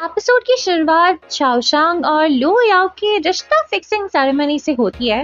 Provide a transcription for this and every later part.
Episode की शुरुआत शाओशांग और लो याओ के रिश्ता फिक्सिंग सेरेमनी से होती है,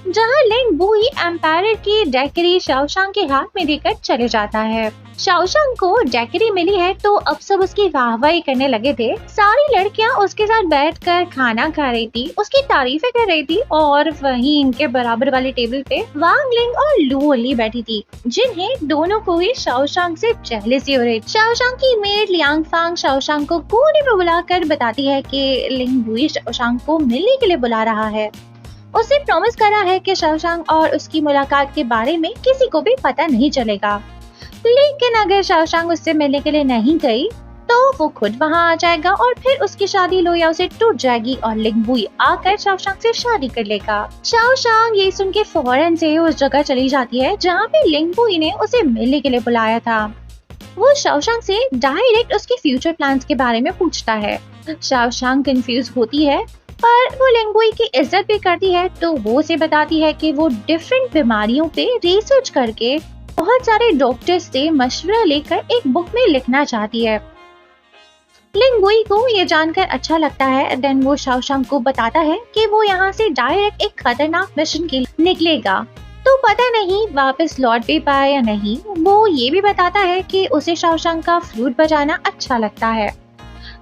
जहां लिंग बुई एम्पायर की डेकरी शाओशांग के हाथ में देकर चले जाता है। शाओशांग को डेकरी मिली है तो अब सब उसकी वाहवाही करने लगे थे। सारी लड़कियां उसके साथ बैठकर खाना खा रही थी, उसकी तारीफें कर रही थी और वहीं इनके बराबर वाली टेबल पे वांग लिंग और लू ओली बैठी थी, जिन्हें दोनों को ही शाओशांग से जेलसी हो रही। शाओशांग की मेड लियांग फांग शाओशांग को कोने में बुलाकर बताती है कि लिंग बुई शाओशांग को मिलने के लिए बुला रहा है। उसे प्रॉमिस करा है कि शाओशांग और उसकी मुलाकात के बारे में किसी को भी पता नहीं चलेगा, लेकिन अगर शाओशांग उससे मिलने के लिए नहीं गई तो वो खुद वहां आ जाएगा और फिर उसकी शादी लो याओ से टूट जाएगी और लिंग बुई आकर शाओशांग से शादी कर लेगा। शाओशांग ये सुन के फौरन से उस जगह चली जाती है जहाँ पे लिंग बुई ने उसे मिलने के लिए बुलाया था। वो शाओशांग से डायरेक्ट उसके फ्यूचर प्लान्स के बारे में पूछता है। शाओशांग कंफ्यूज होती है, पर वो लिंग बुई की इज्जत भी करती है, तो वो उसे बताती है कि वो डिफरेंट बीमारियों पे रिसर्च करके बहुत सारे डॉक्टर्स से मशवरा लेकर एक बुक में लिखना चाहती है। लिंग बुई को ये जानकर अच्छा लगता है। देन वो शाओशांग को बताता है कि वो यहाँ से डायरेक्ट एक खतरनाक मिशन के लिए निकलेगा, तो पता नहीं वापस लौट भी पाए या नहीं। वो ये भी बताता है कि उसे शाओशांग का फ्लूट बजाना अच्छा लगता है।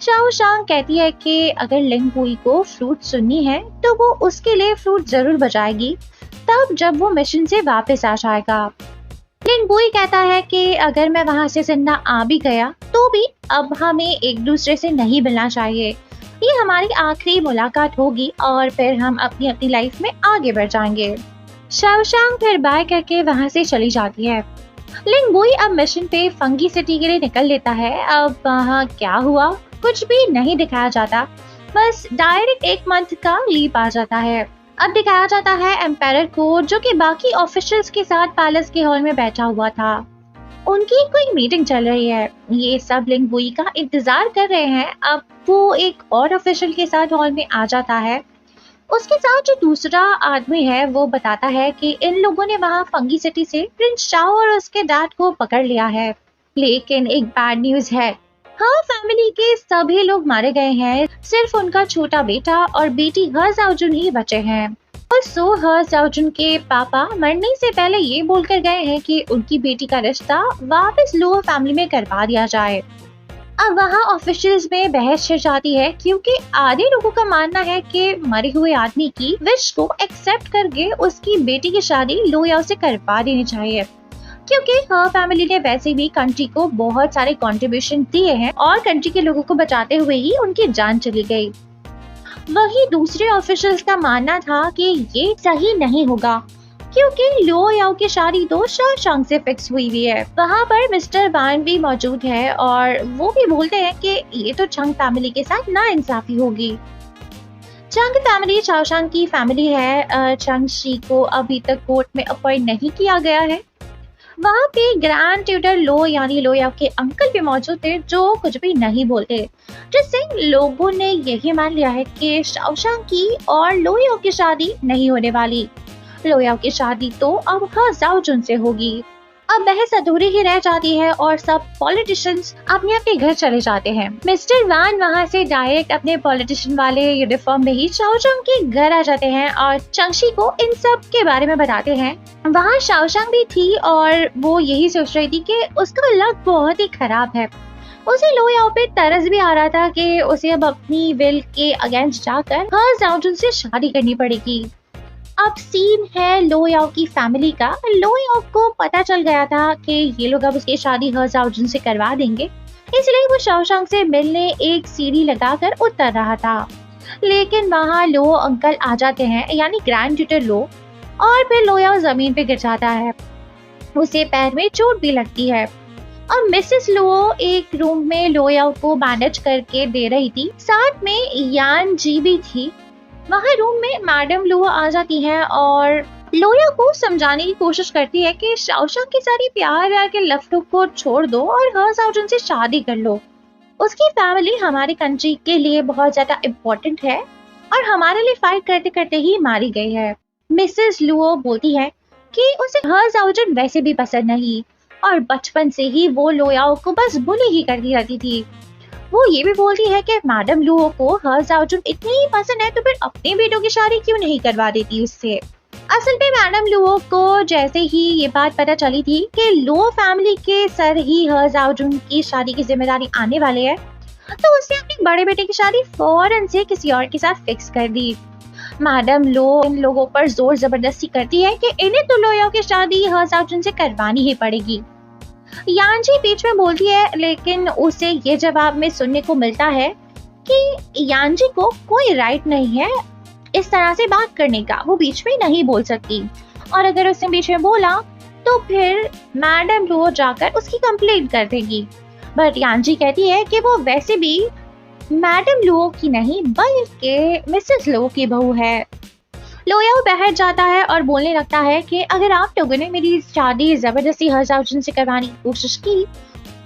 शाओशांग कहती है कि अगर लिंग बुई को फ्लूट सुननी है तो वो उसके लिए फ्लूट जरूर बजाएगी, तब जब वो मिशन से वापस आ जाएगा। लिंग बुई कहता है कि अगर मैं वहां से जिंदा आ भी गया तो भी अब हमें एक दूसरे से नहीं मिलना चाहिए। ये हमारी आखिरी मुलाकात होगी और फिर हम अपनी अपनी लाइफ में आगे बढ़ जाएंगे। शाओशांग फिर बाय करके वहां से चली जाती है। लिंग बुई अब मिशन पे फंगी सिटी के लिए निकल लेता है। अब वहाँ क्या हुआ कुछ भी नहीं दिखाया जाता, बस डायरेक्ट एक मंथ का लीप आ जाता है। अब दिखाया जाता है एम्पायर को, जो कि बाकी ऑफिशियल्स के साथ पैलेस के हॉल में बैठा हुआ था। उनकी कोई मीटिंग चल रही है। ये सब लिंग बुई का इंतजार कर रहे हैं। अब वो एक और ऑफिशियल के साथ हॉल में आ जाता है। उसके साथ जो दूसरा आदमी है वो बताता है कि इन लोगों ने वहाँ फंगी सिटी से प्रिंस शाओ और उसके डैड को पकड़ लिया है, लेकिन एक बैड न्यूज है। हाँ, फैमिली के सभी लोग मारे गए हैं, सिर्फ उनका छोटा बेटा और बेटी हे जाओजुन ही बचे हैं। और सो हे जाओजुन के पापा मरने से पहले ये बोलकर गए हैं कि उनकी बेटी का रिश्ता वापस लो फैमिली में करवा दिया जाए। अब वहाँ ऑफिशियल्स में बहस छिड़ जाती है, क्योंकि आधे लोगों का मानना है कि मरे हुए आदमी की विश को एक्सेप्ट करके उसकी बेटी की शादी लो याओ से करवा देनी चाहिए, क्योंकि हर फैमिली ने वैसे भी कंट्री को बहुत सारे कंट्रीब्यूशन दिए हैं और कंट्री के लोगों को बचाते हुए ही उनकी जान चली गई। वही दूसरे ऑफिशियल्स का मानना था कि ये सही नहीं होगा, क्योंकि लो याओ की शादी तो शाओशांग से फिक्स हुई है। वहाँ पर मिस्टर वान भी मौजूद है और वो भी बोलते हैं कि ये तो चंग फैमिली के साथ नाइंसाफी होगी। चंग फैमिली शाओशांग की फैमिली है। चंग शी को अभी तक कोर्ट में अपॉइंट नहीं किया गया है। वहाँ पे ग्रैंड ट्यूटर लो यानी लो याओ के अंकल भी मौजूद थे, जो कुछ भी नहीं बोलते, जिससे लोगों ने यही मान लिया है कि शाओशांग की और लो याओ की शादी नहीं होने वाली। लो याओ की शादी तो अब हे जाओजुन से होगी। अब बहस अधूरी ही रह जाती है और सब पॉलिटिशियंस अपने अपने घर चले जाते हैं। मिस्टर वान वहाँ से डायरेक्ट अपने पॉलिटिशियन वाले यूनिफॉर्म में ही शाओशांग के घर आ जाते हैं और चंगशी को इन सब के बारे में बताते हैं। वहाँ शाओशांग भी थी और वो यही सोच रही थी कि उसका लक बहुत ही खराब है। उसे लो याओ पे तरस भी आ रहा था कि उसे अब अपनी विल के अगेंस्ट जाकर हे जाओजुन से शादी करनी पड़ेगी। अब सीन है लो याओ की फैमिली का। लो याओ को पता चल गया था कि ये लोग अब उसकी शादी हे जाओजुन से करवा देंगे, इसलिए वो शाओशांग से मिलने एक सीढ़ी लगाकर उतर रहा था। लेकिन वहाँ लो अंकल आ जाते हैं, यानी ग्रैंड ट्यूटर लो, और फिर लो याओ जमीन पे गिर जाता है। उसे पैर में चोट भी लगती है। और मिसेस लो एक रूम में लो याओ को बैंडेज करके दे रही थी, साथ में यान जी भी थी। वहाँ रूम में मैडम लो आ जाती हैं और लो याओ को समझाने की कोशिश करती है कि शाओशांग की सारी प्यार के लफड़ों को छोड़ दो और हे जाओजुन से शादी कर लो। उसकी फैमिली हमारी कंट्री के लिए बहुत ज्यादा इम्पोर्टेंट है और हमारे लिए फाइट करते करते ही मारी गई है। मिसेस लुओ बोलती है कि उसे हे जाओजुन वैसे भी पसंद नहीं और बचपन से ही वो लो याओ को बस बुली ही करती रहती थी। वो ये भी बोलती है कि मैडम लुओ को हर जाओजुन इतनी ही पसंद है तो फिर अपने बेटों की शादी क्यों नहीं करवा देती उससे। असल में मैडम लुओ को जैसे ही ये बात पता चली थी कि लुओ फैमिली के सर ही हर जाओजुन की शादी की जिम्मेदारी आने वाले है, तो उसने अपने बड़े बेटे की शादी फौरन से किसी और के साथ फिक्स कर दी। मैडम लो इन लोगों पर जोर जबरदस्ती करती है कि इन्हें तो लोया की शादी हर जाओजुन से करवानी ही पड़ेगी। यांजी बीच में बोलती है, लेकिन उसे ये जवाब में सुनने को मिलता है कि यांजी को कोई राइट नहीं है इस तरह से बात करने का, वो बीच में नहीं बोल सकती, और अगर उसने बीच में बोला तो फिर मैडम लो जाकर उसकी कंप्लेंट कर देगी। बट यांजी कहती है कि वो वैसे भी मैडम लो की नहीं बल्कि मिसेस लो की बहू है। लोया बैठ जाता है और बोलने लगता है कि अगर आप लोगों ने मेरी शादी जबरदस्ती हर जाओजुन से करवाने की कोशिश की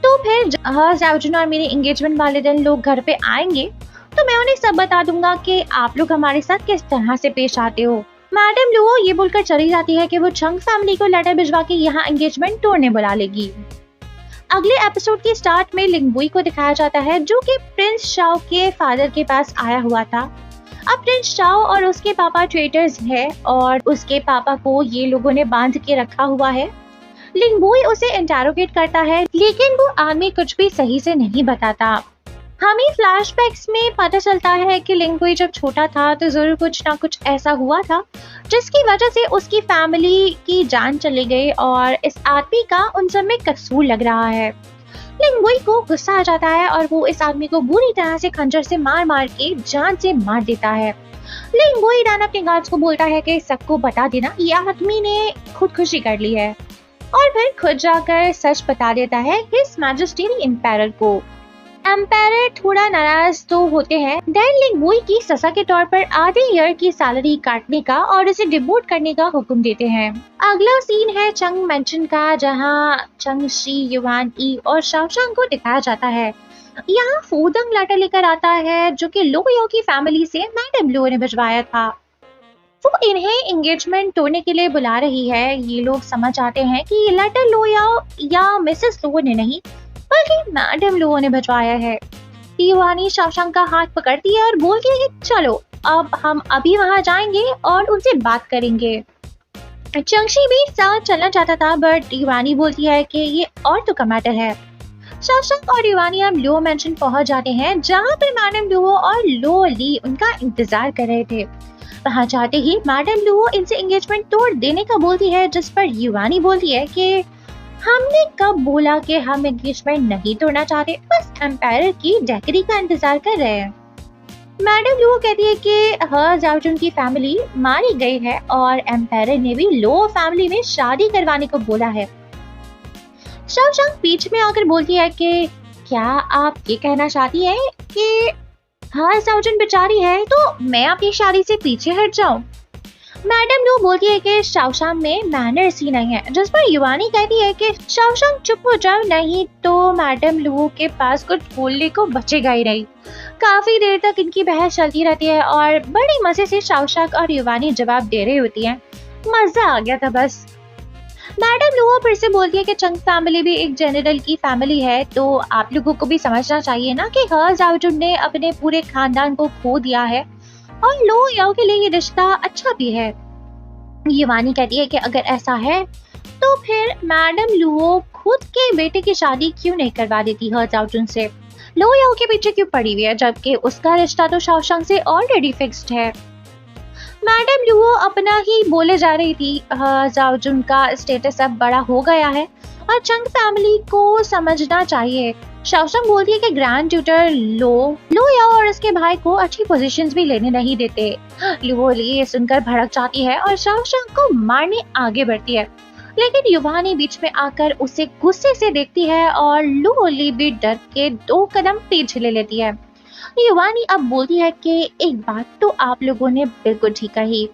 तो फिर हर जाओजुन और मेरे एंगेजमेंट वाले दिन लोग घर पे आएंगे तो मैं उन्हें सब बता दूंगा कि आप लोग हमारे साथ किस तरह से पेश आते हो। मैडम लुओ ये बोलकर चली जाती है कि वो चंग फैमिली को लेटर भिजवा के यहाँ एंगेजमेंट तोड़ने बुला लेगी। अगले एपिसोड के स्टार्ट में लिंगबुई को दिखाया जाता है जो कि प्रिंस शाओ के फादर के पास आया हुआ था। अब प्रिंस शाओ और उसके पापा ट्रेटर्स है और उसके पापा को ये लोगों ने बांध के रखा हुआ है। लिंगबुई उसे इंटेरोगेट करता है लेकिन वो आदमी कुछ भी सही से नहीं बताता। हमें फ्लैशबैक्स में पता चलता है कि लिंगबुई जब छोटा था तो जरूर कुछ ना कुछ ऐसा हुआ था जिसकी वजह से उसकी फैमिली की जान चली गई और इस आदमी का उन सब में कसूर लग रहा है। लिंगबुई को गुस्सा आ जाता है और वो इस आदमी को बुरी तरह से खंजर से मार मार के जान से मार देता है। लिंगबुई डैन अपने गार्ड्स को बोलता है कि सबको बता देना ये आदमी ने खुदकुशी कर ली है, और फिर खुद जाकर सच बता देता है हिज मैजेस्टी एम्पायर को। एम्पायर थोड़ा नाराज तो होते हैं, डैन लिंगबुई की सजा के तौर पर आधे ईयर की सैलरी काटने का और उसे डिमोट करने का हुक्म देते हैं। अगला सीन है चंग मेंशन का जहां चंग शी, युवान ई और शाओशांग को दिखाया जाता है। यहाँ फूदंग लेटर लेकर आता है जो कि लोयो की फैमिली से मैडम लो ने भिजवाया था। वो इन्हें एंगेजमेंट तोड़ने के लिए बुला रही है। ये लोग समझ आते हैं कि ये लेटर लोया या मिसेस लो ने नहीं बल्कि मैडम लो ने भिजवाया है। युवानी शाओशांग का हाथ पकड़ती है और बोलती है कि चलो अब हम अभी वहां जाएंगे और उनसे बात करेंगे। चंगशी भी साथ चलना चाहता था बट युवानी बोलती है कि ये और तो का मैटर है। शाओशांग और युवानी अब लो मेंशन पहुंच जाते हैं जहां पे मैडम लुओ और लो ली उनका इंतजार कर रहे थे। वहां जाते ही मैडम लुओ इनसे एंगेजमेंट तोड़ देने का बोलती है, जिस पर युवानी बोलती है कि हमने कब बोला कि हम एंगेजमेंट नहीं तोड़ना चाहते, बस एम्पायर की डिक्री का इंतजार कर रहे हैं। मैडम लुओ कहती है कि हर जाओजुन की फैमिली मारी गई है और एम्पायर ने भी लो फैमिली में शादी करवाने को बोला है। शाओशांग बीच में आकर बोलती है कि क्या आप ये कहना चाहती हैं कि हर जाओजुन बेचारी है तो मैं अपनी शादी से पीछे हट जाऊं? मैडम लू बोलती है कि शाओशांग में मैनर्स ही नहीं है, जिस पर युवानी कहती है कि शाओशांग चुप हो जाओ नहीं तो मैडम लू के पास कुछ बोलने को बचेगा ही नहीं। काफी देर तक इनकी बहस चलती रहती है और बड़ी मजे से शाओशांग और युवानी जवाब दे रही होती हैं। मजा आ गया था बस। मैडम लुओ फिर से बोलती है कि चंग फैमिली भी एक जनरल की फैमिली है तो आप लोगों को भी समझना चाहिए ना कि हर जाओजुन ने अपने पूरे खानदान को खो दिया है और लो याओ के लिए ये रिश्ता अच्छा भी है। युवानी कहती है कि अगर ऐसा है तो फिर मैडम लुओ खुद के बेटे की शादी क्यों नहीं करवा देती हर जाओजुन से, लो याओ के पीछे क्यों पड़ी हुई है जबकि उसका रिश्ता तो शाओशांग से ऑलरेडी फिक्स्ड है। मैडम लुओ अपना ही बोले जा रही थी। जाओजुन का स्टेटस अब बड़ा हो गया है और चंग फैमिली को समझना चाहिए। शाओशांग बोलती है कि ग्रैंड ट्यूटर लो याओ और उसके भाई को अच्छी पोजीशंस भी लेने नहीं देते। लुओ ली ये सुनकर भड़क जाती है और शाओशांग को मारने आगे बढ़ती है, लेकिन युवानी बीच में आकर उसे गुस्से से देखती है और लुओ ली भी डर के 2 कदम पीछे ले लेती है। युवानी अब बोलती है कि एक बात तो आप लोगों ने बिल्कुल ठीक कही,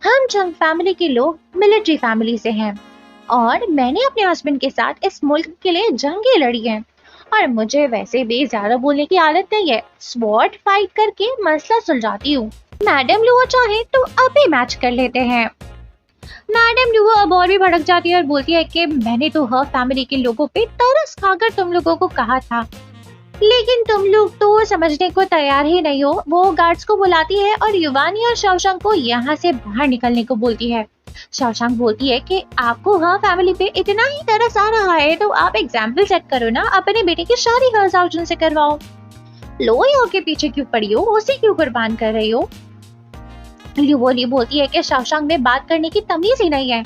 हम चंग फैमिली के लोग मिलिट्री फैमिली से हैं और मैंने अपने हस्बैंड के साथ इस मुल्क के लिए जंगें लड़ी हैं और मुझे वैसे भी ज्यादा बोलने की आदत नहीं है। स्वॉर्ड फाइट करके मसला सुलझाती हूँ। मैडम लुओ चाहे तो अभी मैच कर लेते हैं। मैडम लुओ अब और भी भड़क जाती है और बोलती है कि मैंने तो हर फैमिली के लोगों पे तरस खाकर तुम लोगों को कहा था लेकिन तुम लोग तो समझने को तैयार ही नहीं हो। वो गार्ड्स को बुलाती है और युवानी और शाओशांग को यहाँ से बाहर निकलने को बोलती है। शाओशांग बोलती है कि आपको हाँ फैमिली पे इतना ही तरस आ रहा है तो आप एग्जाम्पल सेट करो ना, अपने बेटे की शादी हे जाओजुन से करवाओ। लो याओ के पीछे क्यों पड़ी हो, उसे क्यों कुर्बान कर रही हो। लिवोली बोलती है कि शाओशांग में बात करने की तमीज ही नहीं है।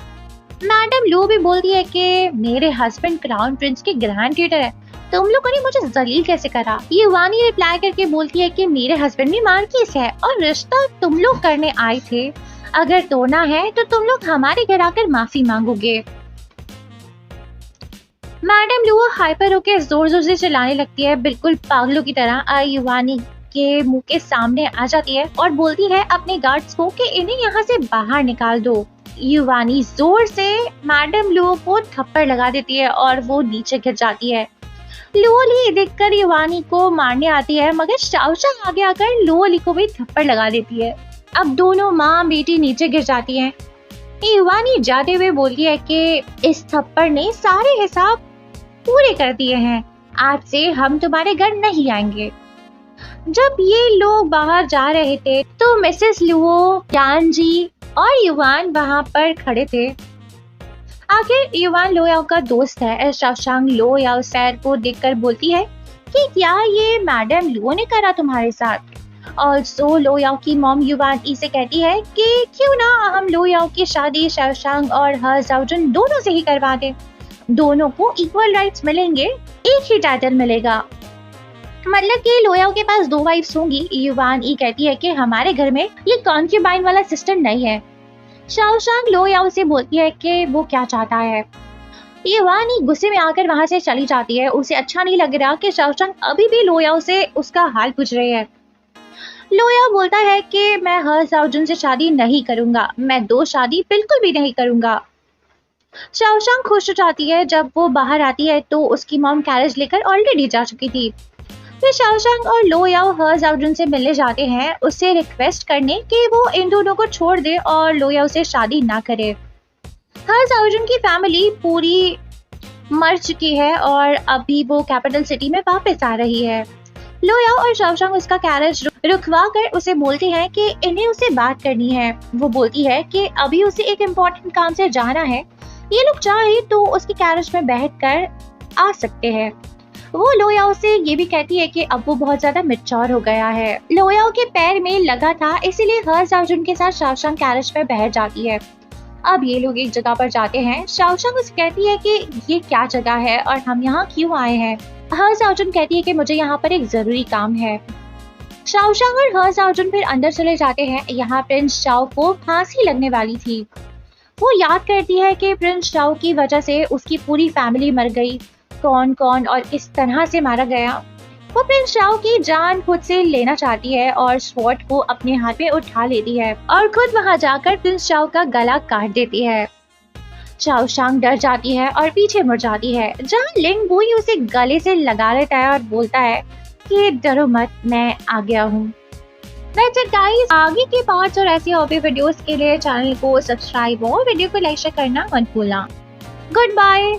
मैडम लू भी बोलती है कि मेरे हस्बैंड क्राउन प्रिंस के ग्रैंड ट्यूटर है, तुम लोगों ने मुझे जलील कैसे करा। ये वानी रिप्लाई करके बोलती है कि मेरे हस्बैंड भी मार्किस है और रिश्ता तुम लोग करने आए थे, अगर तोड़ना है तो तुम लोग हमारे घर आकर माफी मांगोगे। मैडम लू हाइपर होकर जोर जोर से चिल्लाने लगती है, बिल्कुल पागलों की तरह युवानी के मुंह के सामने आ जाती है और बोलती है अपने गार्ड्स को कि इन्हें यहाँ से बाहर निकाल दो। युवानी जोर से मैडम लू को थप्पड़ लगा देती है और वो नीचे गिर जाती है। लोली देखकर युवानी को मारने आती है, मगर शाओशांग आगे आकर लोली को भी थप्पड़ लगा देती है। अब दोनों माँ बेटी नीचे गिर जाती हैं। युवानी जाते हुए बोलती है कि इस थप्पड़ ने सारे हिसाब पूरे कर दिए हैं, आज से हम तुम्हारे घर नहीं आएंगे। जब ये लोग बाहर जा रहे थे तो मिसेस लुओ, जानजी और युवान वहां पर खड़े थे। आखिर युवान लो याओ का दोस्त है। शाओशांग लो याओ सैर को देखकर बोलती है कि क्या ये मैडम लुओ ने करा तुम्हारे साथ। और सो लो याओ की मॉम युवान ई से कहती है कि क्यों ना हम लो याओ की शादी शाओशांग और हे जाओजुन दोनों से ही करवा दें, दोनों को इक्वल राइट्स मिलेंगे, एक ही टाइटल मिलेगा। मतलब कि लो याओ के पास 2 वाइफ्स होंगी। युवान ई कहती है कि हमारे घर में ये कॉन्क्यूबाइन वाला सिस्टम नहीं है। शाओशांग लो याओ से बोलती है कि वो क्या चाहता है। युवानी गुस्से में आकर वहां से चली जाती है। उसे अच्छा नहीं लग रहा कि शाओशांग अभी भी लो याओ से उसका हाल पूछ रही है। लो याओ बोलता है कि मैं हे जाओजुन से शादी नहीं करूंगा, मैं 2 शादी बिल्कुल भी नहीं करूंगा। शाओशांग खुश हो जाती है। जब वो बाहर आती है तो उसकी मॉम कैरेज लेकर ऑलरेडी जा चुकी थी। फिर शाओशांग और लो याओ हे जाओजुन से मिलने जाते हैं, उससे रिक्वेस्ट करने कि वो इन दोनों को छोड़ दे और लो याओ से शादी ना करे। हे जाओजुन की फैमिली पूरी मर चुकी है और अभी वो कैपिटल सिटी में वापस आ रही है। लो याओ और शाओशांग उसका कैरेज रुकवा कर उसे बोलते हैं कि इन्हें उसे बात करनी है। वो बोलती है कि अभी उसे एक इम्पोर्टेंट काम से जाना है, ये लोग चाहे तो उसके कैरेज में बैठकर आ सकते हैं। वो लो याओ से ये भी कहती है कि अब वो बहुत ज्यादा मैच्योर हो गया है। लो याओ के पैर में लगा था, इसीलिए हे जाओजुन के साथ शाओशांग कैरेज में बैठ जाती है। अब ये लोग एक जगह पर जाते हैं। शाओशांग उसे कहती है कि ये क्या जगह है और हम यहाँ क्यों आए हैं। हे जाओजुन कहती है कि मुझे यहाँ पर एक जरूरी काम है। शाओशांग और हे जाओजुन फिर अंदर चले जाते हैं। यहाँ प्रिंस शाओ को फांसी लगने वाली थी। वो याद करती है कि प्रिंस शाओ की वजह से उसकी पूरी फैमिली मर गई, कौन कौन और किस तरह से मारा गया। वो प्रिंस शाओ की जान खुद से लेना चाहती है और स्वॉर्ड को अपने हाथ में उठा लेती है और खुद वहां जाकर प्रिंस शाओ का गला काट देती है। शाओशांग डर जाती है और पीछे मुड़ जाती है, जहां लिंग बुई उसे गले से लगा लेता है और बोलता है कि डरो मत, मैं आ गया हूँ। That's it guys, आगे के पार्ट्स और ऐसी हॉबी वीडियोस के लिए चैनल को सब्सक्राइब और वीडियो को लाइक करना मत भूलना। Good bye.